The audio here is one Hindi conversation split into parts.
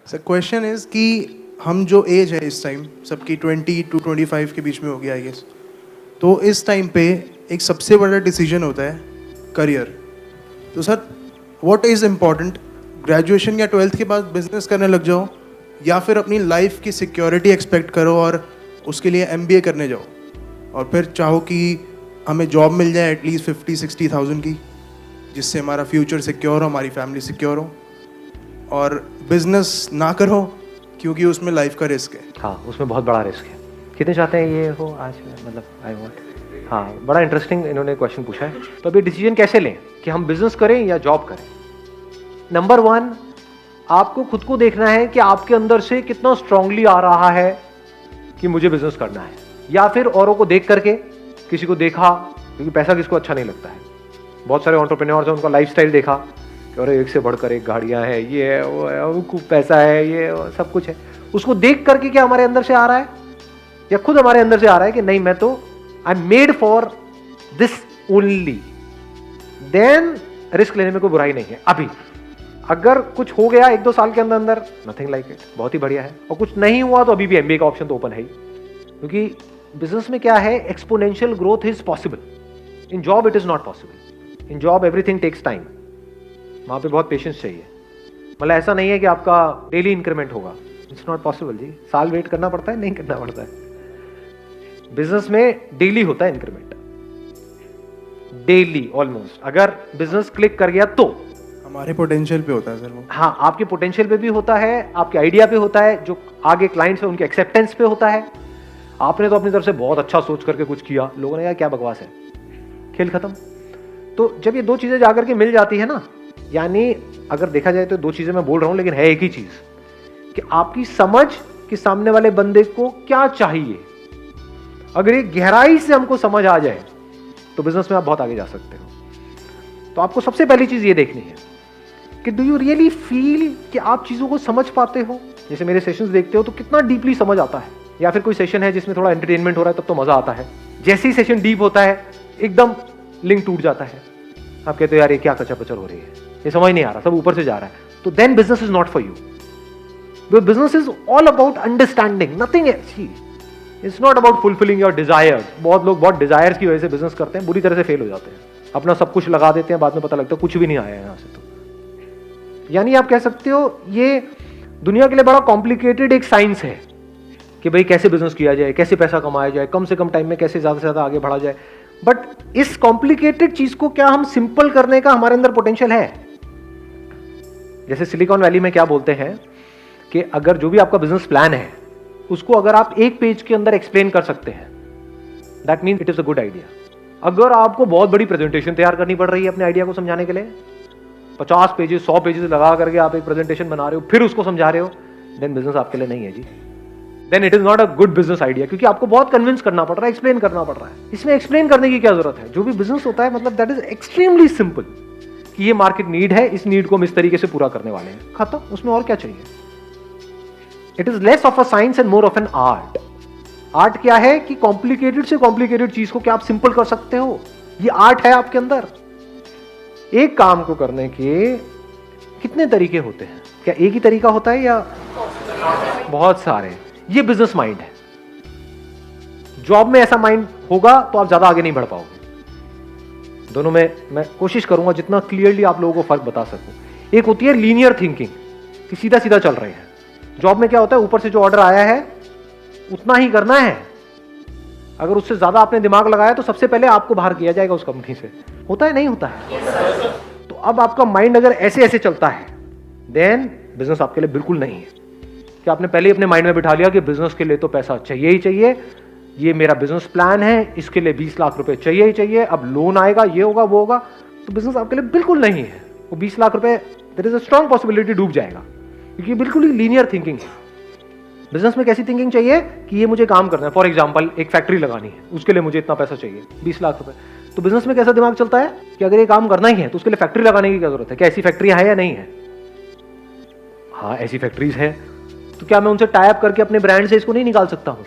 सर क्वेश्चन इज कि हम जो एज है इस टाइम सबकी 20 to 25 के बीच में हो गया आई गेस, तो इस टाइम पे एक सबसे बड़ा डिसीजन होता है करियर। तो sir what is important, graduation या 12th के बाद बिजनेस करने लग जाओ या फिर अपनी लाइफ की सिक्योरिटी एक्सपेक्ट करो और उसके लिए MBA करने जाओ और फिर चाहो कि हमें जॉब मिल जाए एटलीस्ट 50-60,000 की, जिससे हमारा फ्यूचर सिक्योर हो, हमारी फैमिली सिक्योर हो, और बिजनेस ना करो क्योंकि उसमें लाइफ का रिस्क है। हाँ, उसमें बहुत बड़ा रिस्क है। कितने चाहते हैं ये हो आज, मतलब आई वांट। हाँ, बड़ा इंटरेस्टिंग इन्होंने क्वेश्चन पूछा है। तो अभी डिसीजन कैसे लें कि हम बिजनेस करें या जॉब करें। नंबर 1, आपको खुद को देखना है कि आपके अंदर से कितना स्ट्रांगली आ रहा है कि मुझे बिजनेस करना है, या फिर औरों को देख करके, किसी को देखा, क्योंकि पैसा किसको अच्छा नहीं लगता है। बहुत सारे एंटरप्रेन्योर्स हैं, उनका लाइफस्टाइल देखा कि अरे एक से बढ़कर एक गाड़ियां हैं, ये है वो है, खूब पैसा है, ये वो, सब कुछ है। उसको देख करके क्या हमारे अंदर से आ रहा है, या खुद हमारे अंदर से आ रहा है कि नहीं, मैं तो I am made for this only, then risk लेने में कोई बुराई नहीं है। अभी अगर कुछ हो गया 1-2 साल के अंदर अंदर, नथिंग लाइक इट, बहुत ही बढ़िया है। और कुछ नहीं हुआ तो अभी भी MBA का ऑप्शन तो ओपन है ही, क्योंकि बिजनेस में क्या है, exponential growth is possible. In job it is not possible. In job everything takes time, वहां पे बहुत पेशेंस चाहिए। मतलब ऐसा नहीं है कि आपका डेली इंक्रीमेंट होगा, इट्स नॉट पॉसिबल जी। साल वेट करना पड़ता है, नहीं करना पड़ता है। बिजनेस में डेली होता है इंक्रीमेंट, डेली ऑलमोस्ट। अगर बिजनेस क्लिक कर गया तो हमारे पोटेंशियल पे होता है सर वो। हाँ, आपके पोटेंशियल पे भी होता है, आपके आइडिया पे होता है, जो आगे क्लाइंट्स है उनके एक्सेप्टेंस पे होता है। आपने तो अपनी तरफ से बहुत अच्छा सोच करके कुछ किया, लोगों ने कहा क्या बकवास है, खेल खत्म। तो जब ये 2 चीजें जाकर के मिल जाती है ना, यानी अगर देखा जाए तो 2 चीजें मैं बोल रहा हूं लेकिन है एक ही चीज, कि आपकी समझ कि सामने वाले बंदे को क्या चाहिए, अगर ये गहराई से हमको समझ आ जाए तो बिजनेस में आप बहुत आगे जा सकते हो। तो आपको सबसे पहली चीज ये देखनी है कि डू यू रियली फील कि आप चीजों को समझ पाते हो। जैसे मेरे सेशंस देखते हो तो कितना डीपली समझ आता है, या फिर कोई सेशन है जिसमें थोड़ा एंटरटेनमेंट हो रहा है तब तो मजा आता है। जैसे ही सेशन डीप होता है एकदम लिंक टूट जाता है, आप कहते हो यार ये क्या कच्चा पचर हो रही है, ये समझ नहीं आ रहा, सब ऊपर से जा रहा है। तो then business is not for you. Business is all about understanding, nothing else. It's not about fulfilling your desire. बहुत लोग बहुत डिजायर्स की वजह से बिजनेस करते हैं, बुरी तरह से फेल हो जाते हैं, अपना सब कुछ लगा देते हैं, बाद में पता लगता है कुछ भी नहीं आया यहां से। तो यानी आप कह सकते हो ये दुनिया के लिए बड़ा कॉम्प्लिकेटेड एक साइंस है कि भाई कैसे बिजनेस किया जाए, कैसे पैसा कमाया जाए, कम से कम टाइम में कैसे ज्यादा से ज्यादा आगे बढ़ा जाए। बट इस कॉम्प्लिकेटेड चीज को क्या हम सिंपल करने का हमारे अंदर पोटेंशियल है। जैसे सिलिकॉन वैली में क्या बोलते हैं कि अगर जो भी आपका बिजनेस प्लान है उसको अगर आप 1 पेज के अंदर एक्सप्लेन कर सकते हैं, that means it is a good idea. अगर आपको बहुत बड़ी प्रेजेंटेशन तैयार करनी पड़ रही है अपने आइडिया को समझाने के लिए, 50 पेजेस 100 पेजेस लगा करके आप एक प्रेजेंटेशन बना रहे हो, फिर उसको समझा रहे हो, देन बिजनेस आपके लिए नहीं है जी। Then it is not a good business idea, क्योंकि आपको बहुत कन्विंस करना पड़ रहा है, एक्सप्लेन करना पड़ रहा है। इसमें एक्सप्लेन करने की क्या जरूरत है। जो भी बिजनेस होता है मतलब दैट इज एक्सट्रीमली सिंपल, कि ये मार्केट नीड है, इस नीड को हम इस तरीके से पूरा करने वाले हैं, खत्म। उसमें और क्या चाहिए। It is less of a science and more of an art. Art क्या है कि कॉम्प्लिकेटेड से कॉम्प्लिकेटेड चीज को क्या आप सिंपल कर सकते हो, ये आर्ट है आपके अंदर। एक काम को करने के कितने तरीके होते हैं, क्या एक ही तरीका होता है या बहुत सारे। ये बिजनेस माइंड है। जॉब में ऐसा माइंड होगा तो आप ज्यादा आगे नहीं बढ़ पाओगे। दोनों में मैं कोशिश करूंगा जितना क्लियरली आप लोगों को फर्क बता सकूं। एक होती है लीनियर थिंकिंग, कि सीधा सीधा चल रहे हैं। जॉब में क्या होता है, ऊपर से जो ऑर्डर आया है उतना ही करना है। अगर उससे ज्यादा आपने दिमाग लगाया तो सबसे पहले आपको बाहर किया जाएगा उस कंपनी से। होता है, नहीं होता है। तो अब आपका माइंड अगर ऐसे ऐसे चलता है, देन बिजनेस आपके लिए बिल्कुल नहीं है। कि आपने पहले ही अपने माइंड में बिठा लिया कि बिजनेस के लिए तो पैसा चाहिए ही चाहिए, ये मेरा बिजनेस प्लान है, इसके लिए 20 लाख रुपए चाहिए ही चाहिए, अब लोन आएगा, ये होगा वो होगा। तो बिजनेस आपके लिए बिल्कुल नहीं है। वो 20 लाख रुपए there is a strong possibility डूब जाएगा, क्योंकि बिल्कुल ही लीनियर थिंकिंग है। बिजनेस में कैसी थिंकिंग चाहिए कि ये मुझे काम करना है। फॉर एग्जांपल एक फैक्ट्री लगानी है, उसके लिए मुझे इतना पैसा चाहिए, 20 लाख रुपए। तो बिजनेस में कैसा दिमाग चलता है कि अगर ये काम करना ही है तो उसके लिए फैक्ट्री लगाने की क्या जरूरत है, क्या ऐसी फैक्ट्रियां है या नहीं है। हाँ, ऐसी फैक्ट्रीज है, तो क्या मैं उनसे टाई अप करके अपने ब्रांड से इसको नहीं निकाल सकता हूँ।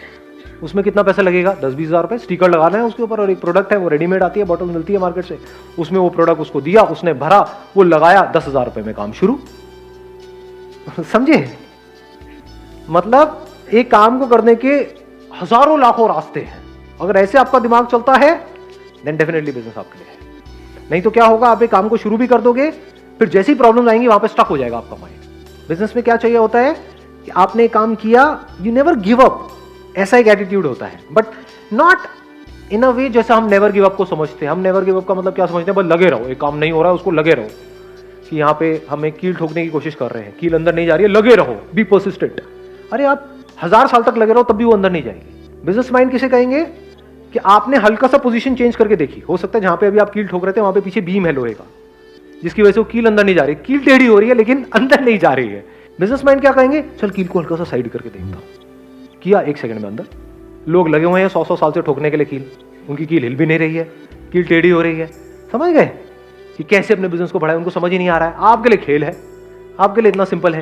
उसमें कितना पैसा लगेगा, 10-20 हज़ार रुपए, स्टिकर लगाना है उसके ऊपर, और एक प्रोडक्ट है वो रेडीमेड आती है, बॉटल मिलती है मार्केट से, उसमें वो प्रोडक्ट उसको दिया, उसने भरा, वो लगाया, 10,000 रुपए में काम शुरू। समझे। मतलब एक काम को करने के हजारों लाखों रास्ते हैं। अगर ऐसे आपका दिमाग चलता है देन डेफिनेटली बिजनेस आपके लिए है। नहीं तो क्या होगा, आप एक काम को शुरू भी कर दोगे, फिर जैसी प्रॉब्लम आएंगी वहां पे स्टक हो जाएगा आपका माइंड। बिजनेस में क्या चाहिए होता है कि आपने काम किया, यू नेवर गिव अप, ऐसा एक एटीट्यूड होता है, बट नॉट इन अ वे जैसा हम नेवर गिव अप को समझते हैं। हम नेवर गिव अप का मतलब क्या समझते हैं, बस लगे रहो, एक काम नहीं हो रहा है उसको लगे रहो, कि यहाँ पे हमें कील ठोकने की कोशिश कर रहे हैं, कील अंदर नहीं जा रही है, लगे रहो, बी परसिस्टेंट। अरे आप 1000 साल तक लगे रहो तब भी वो अंदर नहीं जाएगी। बिजनेस माइंड किसे कहेंगे कि आपने हल्का सा पोजीशन चेंज करके देखी, हो सकता है जहां पे अभी आप कील ठोक रहे थे वहां पे पीछे बीम है लोहे का, जिसकी वजह से वो कील अंदर नहीं जा रही, कील टेढ़ी हो रही है लेकिन अंदर नहीं जा रही है। बिजनेस माइंड क्या कहेंगे, चल कील को हल्का सा साइड करके देखता हूं, किया 1 सेकंड में अंदर। लोग लगे हुए हैं 100-100 साल से ठोकने के लिए कील, उनकी कील हिल भी नहीं रही है, कील टेढ़ी हो रही है। समझ गए कि कैसे अपने बिजनेस को बढ़ाए, उनको समझ ही नहीं आ रहा है। आपके लिए खेल है, आपके लिए इतना सिंपल है।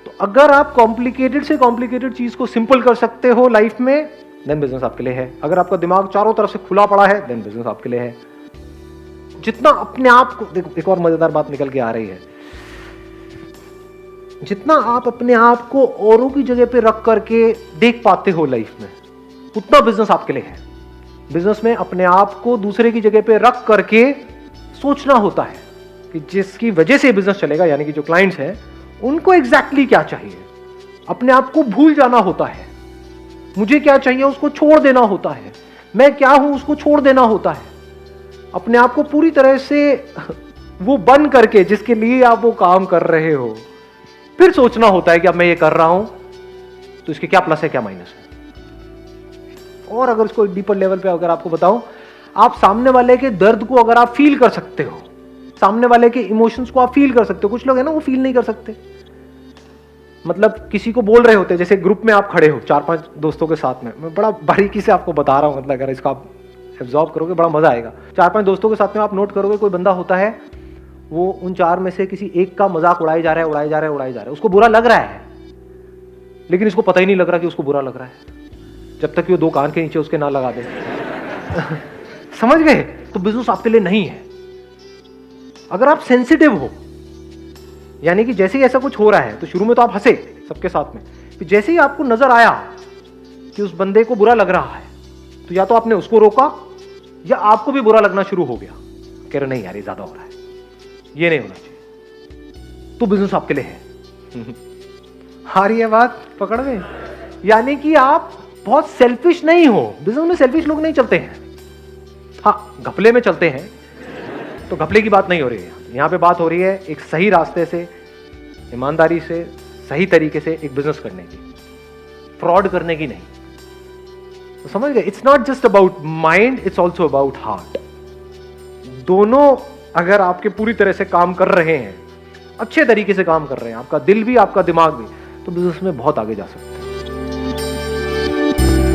तो अगर आप कॉम्प्लिकेटेड से कॉम्प्लिकेटेड चीज को सिंपल कर सकते हो लाइफ में, देन बिजनेस आपके लिए है। अगर आपका दिमाग चारों तरफ से खुला पड़ा है, देन बिजनेस आपके लिए है। जितना अपने आप को, देखो एक और मजेदार बात निकल के आ रही है, जितना आप अपने आप को औरों की जगह पे रख करके देख पाते हो लाइफ में, उतना बिजनेस आपके लिए है। बिजनेस में अपने आप को दूसरे की जगह पे रख करके सोचना होता है कि जिसकी वजह से बिजनेस चलेगा, यानी कि जो क्लाइंट्स हैं उनको एग्जैक्टली क्या चाहिए। अपने आप को भूल जाना होता है, मुझे क्या चाहिए उसको छोड़ देना होता है, मैं क्या हूं उसको छोड़ देना होता है। अपने आप को पूरी तरह से वो बन करके जिसके लिए आप वो काम कर रहे हो, फिर सोचना होता है कि अब मैं ये कर रहा हूं तो इसके क्या प्लस है क्या माइनस है। और अगर इसको डीपर लेवल पे अगर आपको बताऊं, आप सामने वाले के दर्द को अगर आप फील कर सकते हो, सामने वाले के इमोशंस को आप फील कर सकते हो। कुछ लोग है ना वो फील नहीं कर सकते, मतलब किसी को बोल रहे होते हैं, जैसे ग्रुप में आप खड़े हो 4-5 दोस्तों के साथ में, मैं बड़ा बारीकी से आपको बता रहा हूं, मतलब अगर इसको आप एब्जॉर्ब करोगे बड़ा मजा आएगा। 4-5 दोस्तों के साथ में आप नोट करोगे, कोई बंदा होता है वो उन 4 में से किसी एक का मजाक उड़ाई जा रहा है, उड़ाई जा रहा है, उड़ाई जा रहा है, उसको बुरा लग रहा है, लेकिन इसको पता ही नहीं लग रहा कि उसको बुरा लग रहा है, जब तक कि वो 2 कान के नीचे उसके ना लगा दे। समझ गए? तो बिजनेस आपके लिए नहीं है। अगर आप सेंसिटिव हो, यानी कि जैसे ही ऐसा कुछ हो रहा है तो शुरू में तो आप हंसे सबके साथ में, फिर जैसे ही आपको नजर आया कि उस बंदे को बुरा लग रहा है, तो या तो आपने उसको रोका या आपको भी बुरा लगना शुरू हो गया, कह रहे नहीं यार ये ज्यादा हो रहा है, ये नहीं होना चाहिए। तो बिजनेस आपके लिए है। आ रही है बात पकड़ में? यानी कि आप बहुत सेल्फिश नहीं हो। बिजनेस में सेल्फिश लोग नहीं चलते हैं, हाँ घपले में चलते हैं, तो घपले की बात नहीं हो रही है यहाँ पे। बात हो रही है एक सही रास्ते से, ईमानदारी से, सही तरीके से एक बिजनेस करने की, फ्रॉड करने की नहीं। तो समझ गए? It's not just about mind, it's also about heart. दोनों अगर आपके पूरी तरह से काम कर रहे हैं, अच्छे तरीके से काम कर रहे हैं, आपका दिल भी आपका दिमाग भी, तो बिजनेस में बहुत आगे जा सकते हैं।